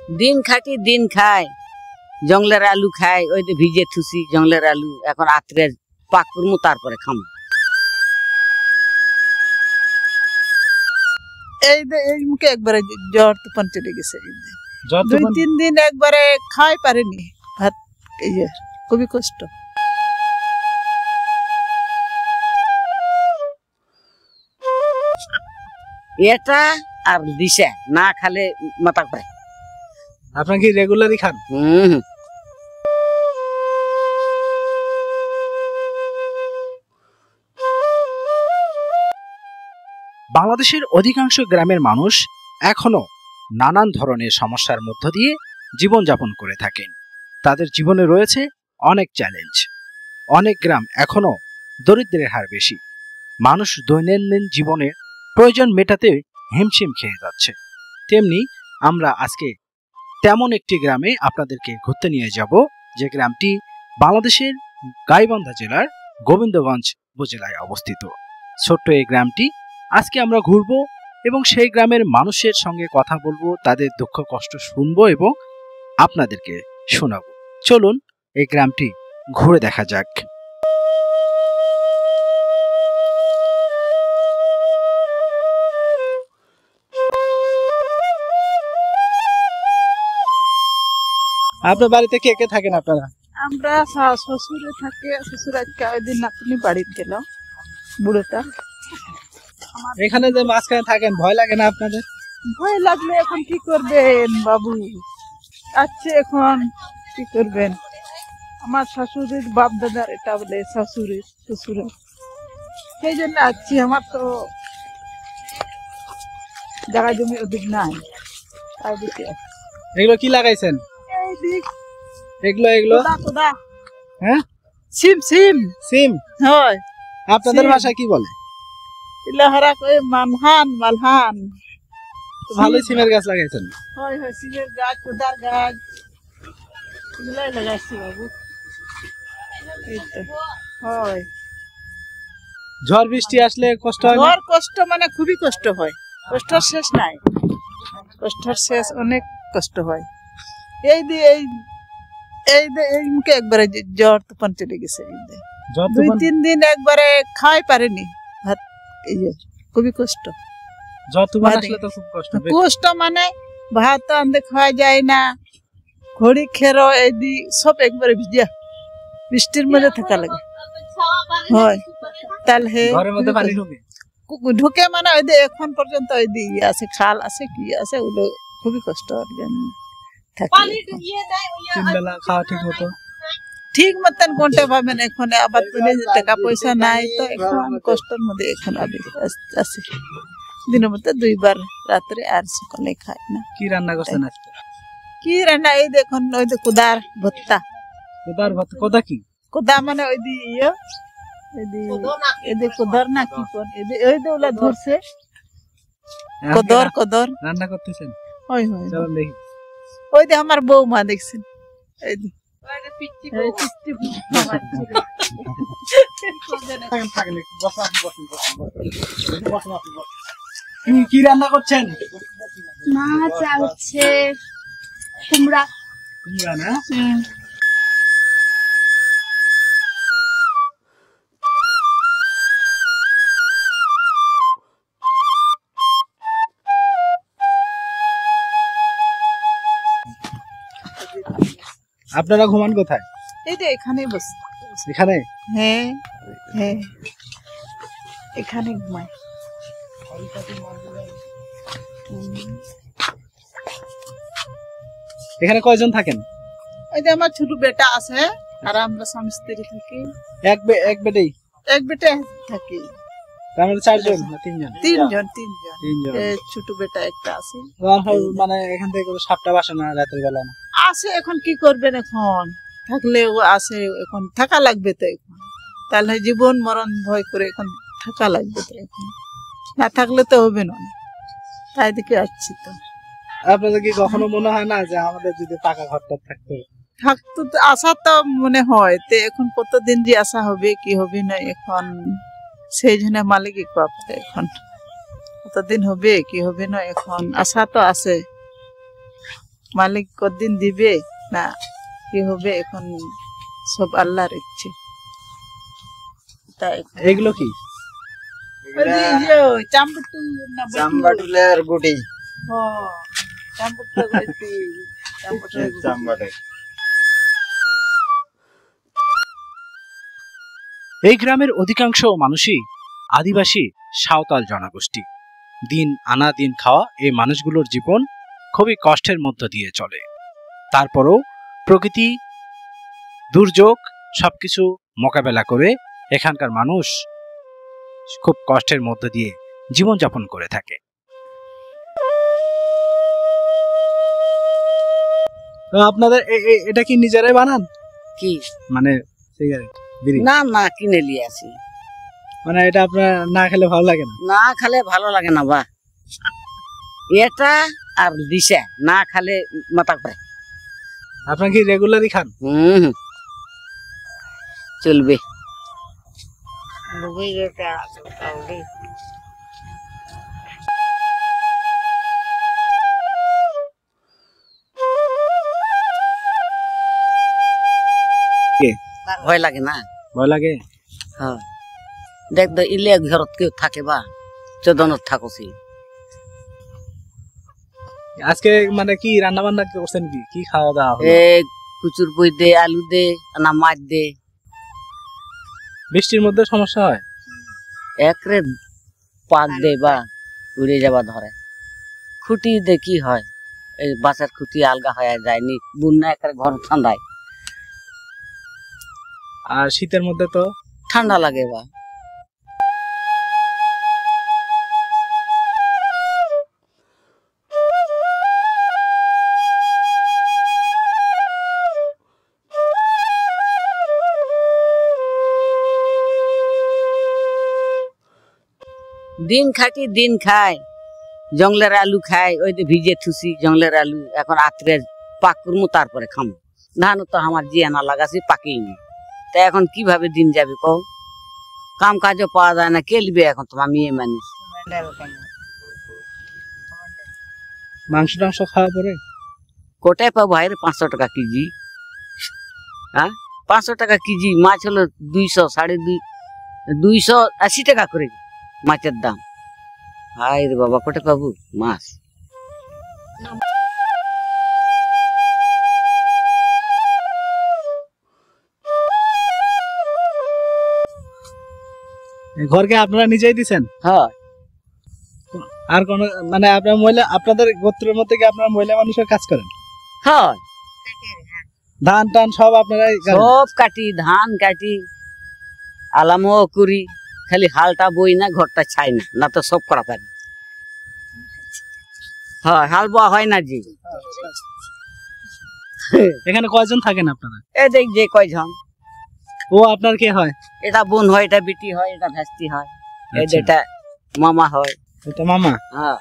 দিন খাটি দিন খায়, জঙ্গলের আলু খায়, ওই যে ভিজে থুসি জঙ্গলের আলু, এখন আত্রে পাক করবো তারপরে খামো। এই মুখে একবারে জ্বর তুফান চলে গেছে, 2-3 দিন একবারে খাই পারেনি ভাত, খুবই কষ্ট। এটা আর দিশা না খালে মাথা পায়। আপনার কি রেগুলারই খান? বাংলাদেশের অধিকাংশ গ্রামের মানুষ এখনো নানান ধরনের সমস্যার মধ্য দিয়ে জীবনযাপন করে থাকেন। তাদের জীবনে রয়েছে অনেক চ্যালেঞ্জ। অনেক গ্রাম এখনো দরিদ্রের হার বেশি। মানুষ দৈনন্দিন জীবনের প্রয়োজন মেটাতে হিমশিম খেয়ে যাচ্ছে। তেমনি আমরা আজকে তেমন একটি গ্রামে আপনাদেরকে ঘুরতে নিয়ে যাব, যে গ্রামটি বাংলাদেশের গাইবান্ধা জেলার গোবিন্দগঞ্জ উপজেলায় অবস্থিত। ছোট্ট এই গ্রামটি আজকে আমরা ঘুরবো এবং সেই গ্রামের মানুষের সঙ্গে কথা বলবো, তাদের দুঃখ কষ্ট শুনবো এবং আপনাদেরকে শোনাবো। চলুন এই গ্রামটি ঘুরে দেখা যাক। আপনার বাড়িতে কে কে থাকেন আপনারা? আমরা শ্বশুরে থাকি, শ্বশুর আজকে ওই দিন নাতনি বাড়িতে গেল বুড়োটা। এখানে যে মাঝখানে থাকেন ভয় লাগে না আপনাদের? ভয় লাগলে এখন কি করবেন বাবু, আচ্ছা এখন কি করবেন। আমার শাশুড়ির বাপ দাদার এটা বলে শাশুড়ির শ্বশুরের, সেই জন্য আছি। আমার তো জায়গা জমি অধিক নাই, তাই দিকে। এগুলো কি লাগাইছেন? এই দিক এগুলো কোদা, হ্যাঁ সিম সিম সিম হয়। আপনাদের ভাষায় কি বলে? ইলাহারা কই মালহান মালহান। ভালোই সিমের গাছ লাগাইছেন। হয় হয়, সিমের গাছ, কোদার গাছ এগুলাই লাগাইছি বাবু। এই তো হয়। ঝড় বৃষ্টি আসলে কষ্ট হয় না? ঝড় কষ্ট মানে খুবই কষ্ট হয়, কষ্টর শেষ নাই, কষ্টর শেষ, অনেক কষ্ট হয়। এই মুখে একবারে জ্বর তুফান চলে গেছে, 2-3 দিন একবারে খাই পারেনি ভাত, খুবই কষ্ট। জ্বর তুফান আসলে তো খুব কষ্ট। কষ্ট মানে ভাত তো আনতে খাওয়া যায় না, ঘড়ি খেরো এই সব একবারে ভিজা, বৃষ্টির মধ্যে থাকা লাগে হয়। তাহলে ঘরের মধ্যে পানি ঢুকে মানে ওই এখন পর্যন্ত ওই আছে, খাল আছে, কি আছে, ওগুলো খুবই কষ্ট। ঠিক মতন কোনটা পাবেন এখন, আবার টাকা পয়সা নাই তো এখন কষ্টের মধ্যে এখন আছে। দিনের মধ্যে 2 বার, রাত্রে আর সকালে খাই না। কি রান্না করছেন আজকে? কি রান্না, এই দেখুন ওই যে কুদার ভর্তা। কুদার ভর্তা? কোদা কি? কোদা মানে ওই কোদর না কি কোন, ওই যে ওলা ধরছে কদর রান্না করতেছেন? হয় হয়, চলুন দেখি। ওই যে আমার বৌমা দেখছেন, এই যে কি রান্না করছেন? মাছ আছে, কুমড়া। না? আপনারা ঘুমান কোথায়? এই যে এখানেই বস। এখানে? হ্যাঁ হ্যাঁ, এখানে ঘুমাই। এখানে কয়জন থাকেন? ওই যে আমার ছোট বেটা আছে, আর আমরা স্বামী স্ত্রী থাকি। এক বেটেই? এক বেটে থাকি। তার মানে 4 জন না 3 জন? 3 জন। ছোট বেটা একটা আছে। মানে এখান থেকে কোনো সাপটা বাসে না রাতের বেলা? না আসে, এখন কি করবেন, এখন থাকলেও আসে, এখন থাকা লাগবে তো, এখন তাহলে জীবন মরণ ভয় করে এখন থাকা লাগবে তো, এখন না থাকলে তো হবে না, তাই দিকে আসছি তো। আপনাদের কি কখনো মনে হয় না যে আমাদের যদি পাকা ঘরটা থাকতো? থাকতো তো, আশা তো মনে হয় তো, এখন কতদিন যে আশা হবে কি হবে না, এখন সেই জন্য মালিক এখন কতদিন হবে কি হবে না, এখন আশা তো আছে। মালিক কদিন দিবে না কি হবে এখন সব আল্লাহর ইচ্ছে। তাই এগুলো কি? ওই যে ইয়ে, চাম্পাটু না বটু? চাম্বাটুলের গুটি। ও, চাম্পাটু কইছি, চাম্পাটু গুটি। চাম্বাটে। এই গ্রামের অধিকাংশ মানুষই আদিবাসী সাঁওতাল জনগোষ্ঠী। দিন আনা দিন খাওয়া এই মানুষগুলোর জীবন খুবই কষ্টের মধ্য দিয়ে চলে। তারপরও প্রকৃতি, দুর্যোগ সবকিছু মোকাবেলা করে এখানকার মানুষ খুব কষ্টের মধ্য দিয়ে জীবনযাপন করে থাকে। তো আপনাদের এটা কি নিজেরাই বানান? কি মানে সিগারেট, বিড়ি? না না, কিনে নিয়ে আসি। মানে এটা আপনার না খেলে ভালো লাগে না? না খালে ভালো লাগে না বা, এটা আর দিশা না খালে মাথা ঘুরে। আপনার কি রেগুলারই খান? চলবে। ভয় লাগে না? ভয় লাগে? হ্যাঁ, দেখ তো ইলে ঘরত কেউ থাকে বা চোদনত থাকছি। আজকে মানে কি রান্না বান্না করছেন? কি কি খাওয়া দাওয়া হলো? এ কুচুর বই দে, আলু দে, না মাছ দে। বৃষ্টির মধ্যে সমস্যা হয়? একরে পাক দে বা উড়ে যাবা ধরে। খুঁটি দে কি হয়, এই বাঁশের খুঁটি আলগা হয়ে যায়নি, বুন্না একরে ঘর ঠান্ডায়। আর শীতের মধ্যে তো ঠান্ডা লাগে বা। দিন খাটি দিন খায়, জঙ্গলের আলু খায়, ওই যে ভিজে থুসি জঙ্গলের আলু, এখন আত্রে পাক করবো তারপরে খামো। ধান তো আমার জিয়ানা লাগাছি পাকেইনি, তা এখন কিভাবে দিন যাবে কও? কাম কাজও পাওয়া যায় না, কে লিবে এখন তোমার মেয়ে মানুষ? মাংস টাংস খাওয়া পরে কোটায় পাবো ভাইরে 500 টাকা কেজি? হ্যাঁ, 500 টাকা কেজি। মাছ হলো 200, 280 টাকা করে মাছের দাম। হাই রে বাবা, কোটায় পাবো মাছ? ঘরকে আপনারা নিজেই দিছেন? হ্যাঁ, আর কোন মানে আপনার মহিলা, আপনাদের গোত্রের মধ্যে কি আপনারা মহিলা মানুষের কাজ করেন? হ্যাঁ, ধান টান সব আপনারাই করেন? সব কাটি, ধান কাটি, আলামও করি, খালি হালটা বই না, ঘরটা ছাই না, না তো সব করা পারি। হ্যাঁ, হাল বোয়া হয় না জি। এখানে কয়জন থাকেন আপনারা? এ দেখ যে কয়জন, ও আপনার কে হয়? এটা বোন হয়, এটা বিটি হয়, এটা ভাস্তি হয়, এই আচ্ছা। এটা মামা হয়। এটা মামা? হ্যাঁ,